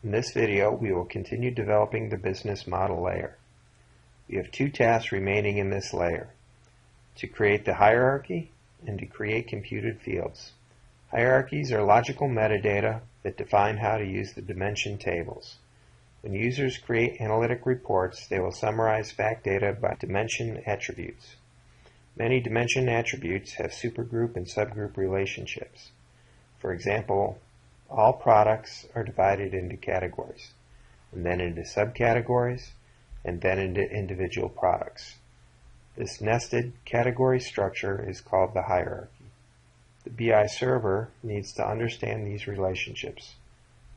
In this video, we will continue developing the business model layer. We have two tasks remaining in this layer: to create the hierarchy and to create computed fields. Hierarchies are logical metadata that define how to use the dimension tables. When users create analytic reports, they will summarize fact data by dimension attributes. Many dimension attributes have supergroup and subgroup relationships. For example, all products are divided into categories, and then into subcategories, and then into individual products. This nested category structure is called the hierarchy. The BI server needs to understand these relationships,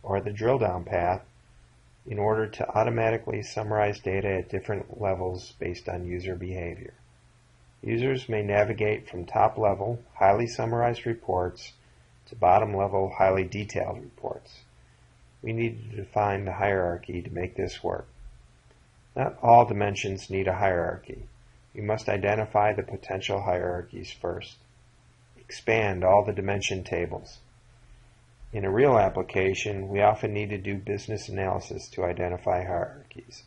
or the drill down path, in order to automatically summarize data at different levels based on user behavior. Users may navigate from top-level, highly summarized reports to bottom-level, highly detailed reports. We need to define the hierarchy to make this work. Not all dimensions need a hierarchy. We must identify the potential hierarchies first. Expand all the dimension tables. In a real application, we often need to do business analysis to identify hierarchies.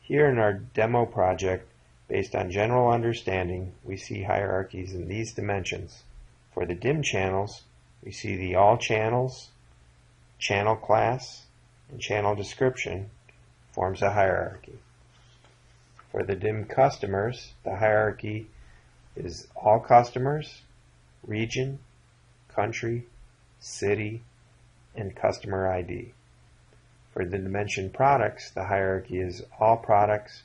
Here in our demo project, based on general understanding, we see hierarchies in these dimensions. For the DIM channels, we see the all channels, channel class, and channel description forms a hierarchy. For the DIM customers, the hierarchy is all customers, region, country, city, and customer ID. For the dimension products, the hierarchy is all products,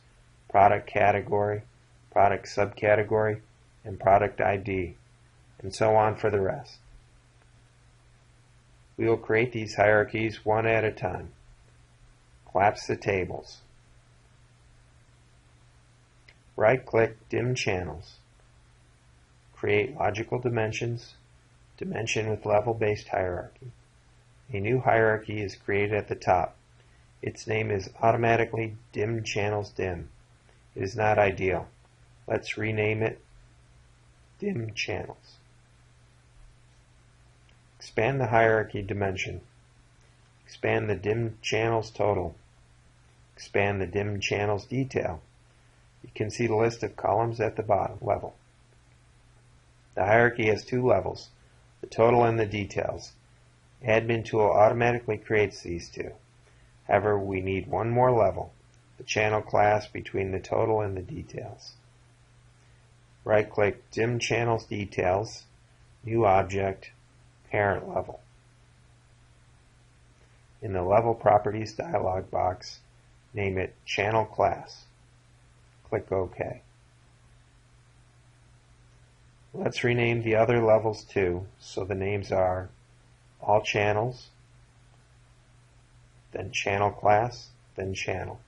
product category, product subcategory, and product ID, and so on for the rest. We will create these hierarchies one at a time. Collapse the tables. Right-click DIM Channels. Create logical dimensions, dimension with level-based hierarchy. A new hierarchy is created at the top. Its name is automatically DIM Channels DIM. It is not ideal. Let's rename it DIM Channels. Expand the hierarchy dimension. Expand the DIM channels total. Expand the DIM channels detail. You can see the list of columns at the bottom level. The hierarchy has two levels, the total and the details. Admin tool automatically creates these two. However, we need one more level, the channel class between the total and the details. Right-click DIM Channels Details, New Object, Parent Level. In the Level Properties dialog box, name it Channel Class. Click OK. Let's rename the other levels too, so the names are All Channels, then Channel Class, then Channel.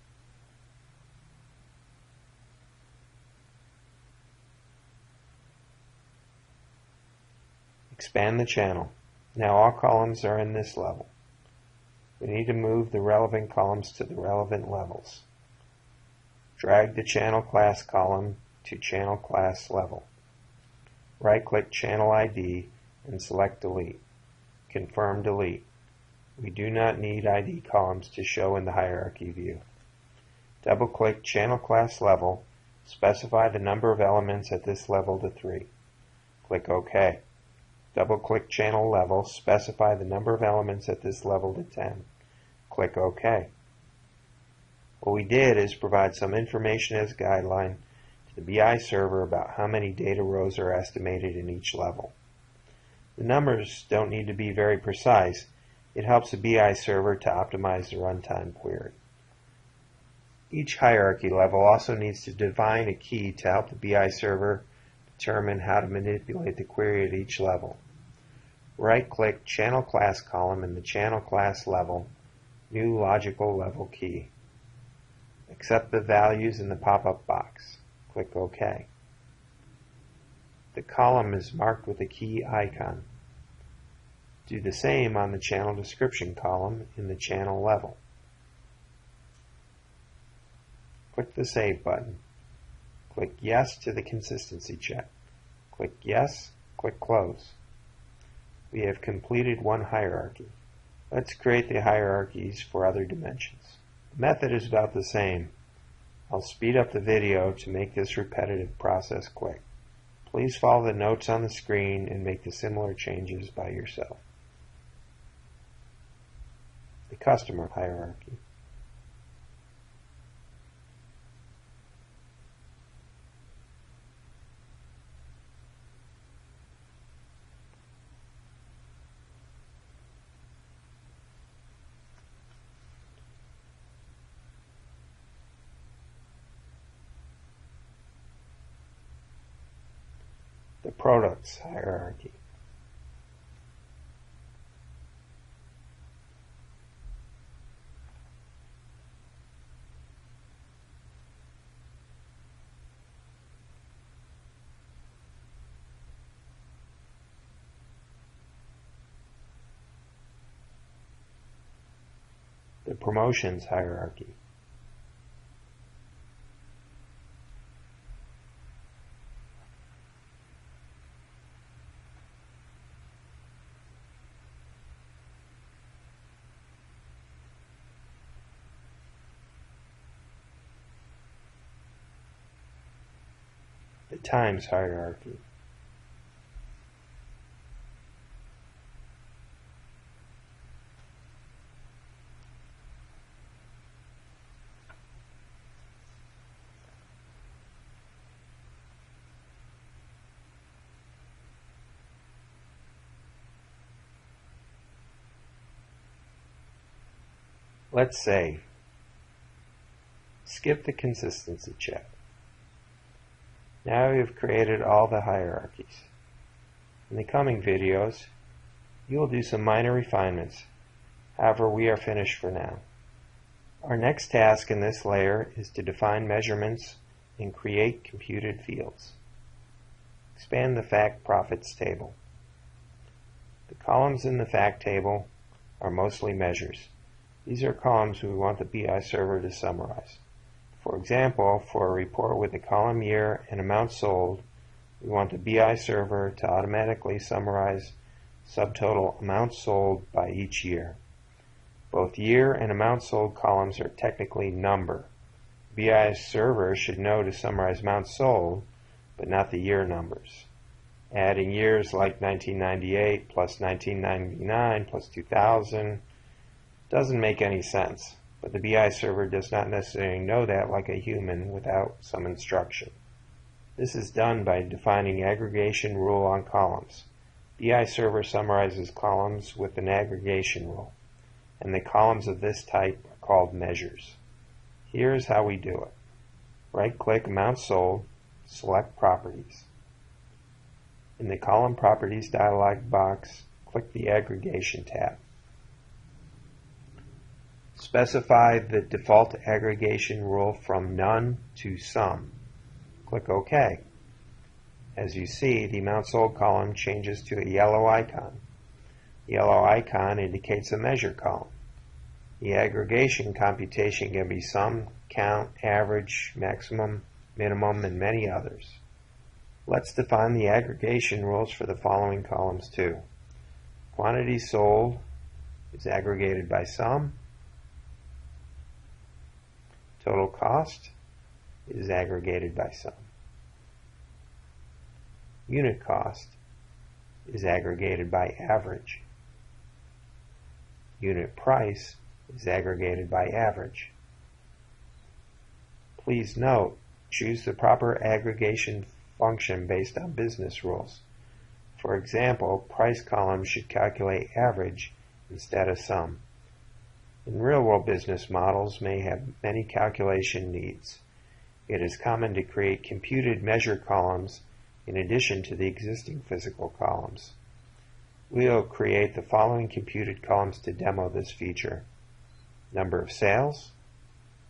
Expand the channel. Now all columns are in this level. We need to move the relevant columns to the relevant levels. Drag the channel class column to channel class level. Right-click Channel ID and select Delete. Confirm Delete. We do not need ID columns to show in the hierarchy view. Double-click Channel Class Level. Specify the number of elements at this level to 3. Click OK. Double-click Channel Level. Specify the number of elements at this level to 10. Click OK. What we did is provide some information as a guideline to the BI server about how many data rows are estimated in each level. The numbers don't need to be very precise. It helps the BI server to optimize the runtime query. Each hierarchy level also needs to define a key to help the BI server determine how to manipulate the query at each level. Right-click Channel Class column in the Channel Class level, New Logical Level Key. Accept the values in the pop-up box. Click OK. The column is marked with a key icon. Do the same on the channel description column in the channel level. Click the Save button. Click Yes to the consistency check. Click Yes, click Close. We have completed one hierarchy. Let's create the hierarchies for other dimensions. The method is about the same. I'll speed up the video to make this repetitive process quick. Please follow the notes on the screen and make the similar changes by yourself. The customer hierarchy. The products hierarchy. The promotions hierarchy. The times hierarchy. Let's save. Skip the consistency check. Now we have created all the hierarchies. In the coming videos, you will do some minor refinements. However, we are finished for now. Our next task in this layer is to define measurements and create computed fields. Expand the fact profits table. The columns in the fact table are mostly measures. These are columns we want the BI server to summarize. For example, for a report with the column year and amount sold, we want the BI server to automatically summarize subtotal amounts sold by each year. Both year and amount sold columns are technically number. BI server should know to summarize amounts sold, but not the year numbers. Adding years like 1998 plus 1999 plus 2000 doesn't make any sense, but the BI server does not necessarily know that like a human without some instruction. This is done by defining the aggregation rule on columns. BI server summarizes columns with an aggregation rule, and the columns of this type are called measures. Here is how we do it. Right-click Amount Sold, select Properties. In the Column Properties dialog box, click the Aggregation tab. Specify the default aggregation rule from none to some. Click OK. As you see, the amount sold column changes to a yellow icon. The yellow icon indicates a measure column. The aggregation computation can be sum, count, average, maximum, minimum, and many others. Let's define the aggregation rules for the following columns too. Quantity sold is aggregated by sum. Total cost is aggregated by sum. Unit cost is aggregated by average. Unit price is aggregated by average. Please note, choose the proper aggregation function based on business rules. For example, price column should calculate average instead of sum. And real-world business models may have many calculation needs. It is common to create computed measure columns in addition to the existing physical columns. We will create the following computed columns to demo this feature: number of sales,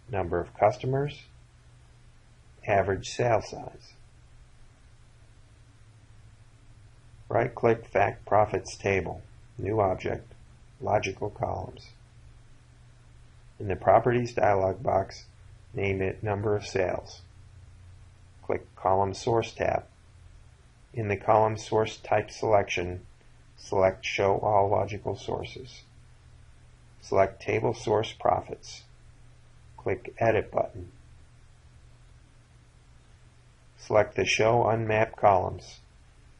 number of customers, average sale size. Right-click Fact Profits Table, New Object, Logical Columns. In the Properties dialog box, name it Number of Sales. Click Column Source tab. In the Column Source Type selection, select Show All Logical Sources. Select Table Source Profits. Click Edit button. Select the Show Unmapped Columns.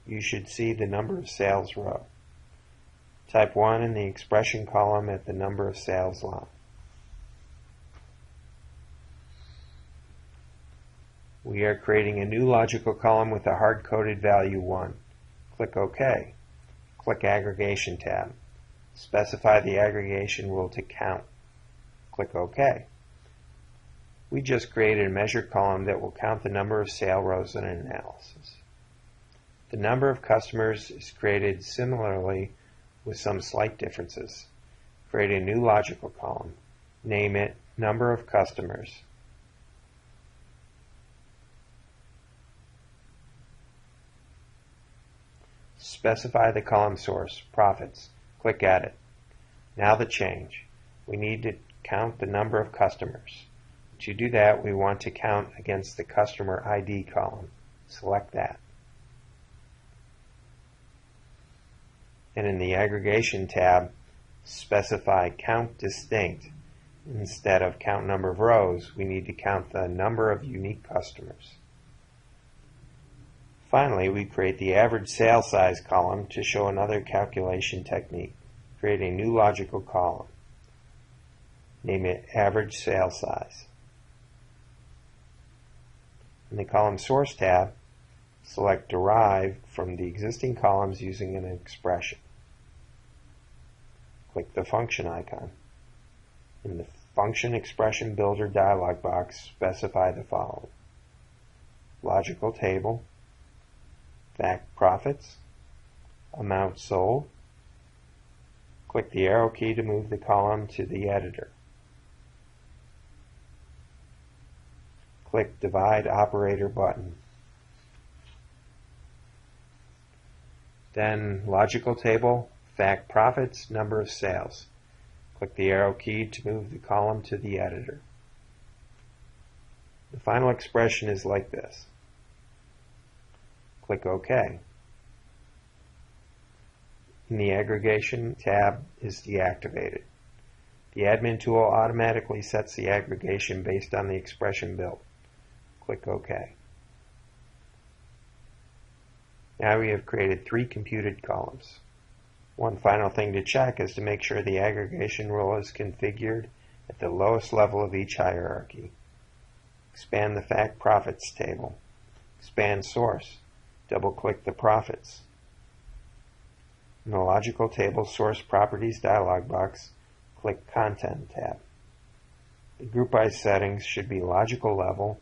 You should see the number of sales row. Type 1 in the expression column at the number of sales line. We are creating a new logical column with a hard-coded value 1. Click OK. Click Aggregation tab. Specify the aggregation rule to count. Click OK. We just created a measure column that will count the number of sale rows in an analysis. The number of customers is created similarly with some slight differences. Create a new logical column. Name it Number of Customers. Specify the column source, profits. Click Edit. Now the change. We need to count the number of customers. To do that, we want to count against the customer ID column. Select that. And in the Aggregation tab, specify Count Distinct. Instead of count number of rows, we need to count the number of unique customers. Finally, we create the average sale size column to show another calculation technique. Create a new logical column. Name it Average Sale Size. In the Column Source tab, select Derive from the existing columns using an expression. Click the function icon. In the Function Expression Builder dialog box, specify the following: logical table, fact profits, amount sold. Click the arrow key to move the column to the editor. Click Divide Operator button. Then logical table, fact profits, number of sales. Click the arrow key to move the column to the editor. The final expression is like this. Click OK. And the Aggregation tab is deactivated. The admin tool automatically sets the aggregation based on the expression built. Click OK. Now we have created 3 computed columns. One final thing to check is to make sure the aggregation rule is configured at the lowest level of each hierarchy. Expand the fact profits table. Expand source. Double-click the profits. In the logical table source properties dialog box, click Content tab. The group by settings should be logical level,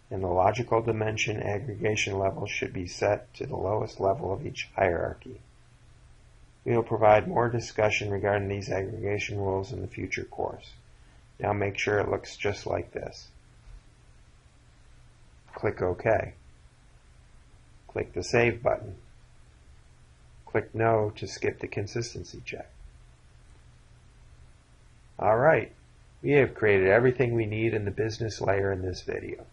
and the logical dimension aggregation level should be set to the lowest level of each hierarchy. We will provide more discussion regarding these aggregation rules in the future course. Now make sure it looks just like this. Click OK. Click the Save button. Click No to skip the consistency check. Alright, we have created everything we need in the business layer in this video.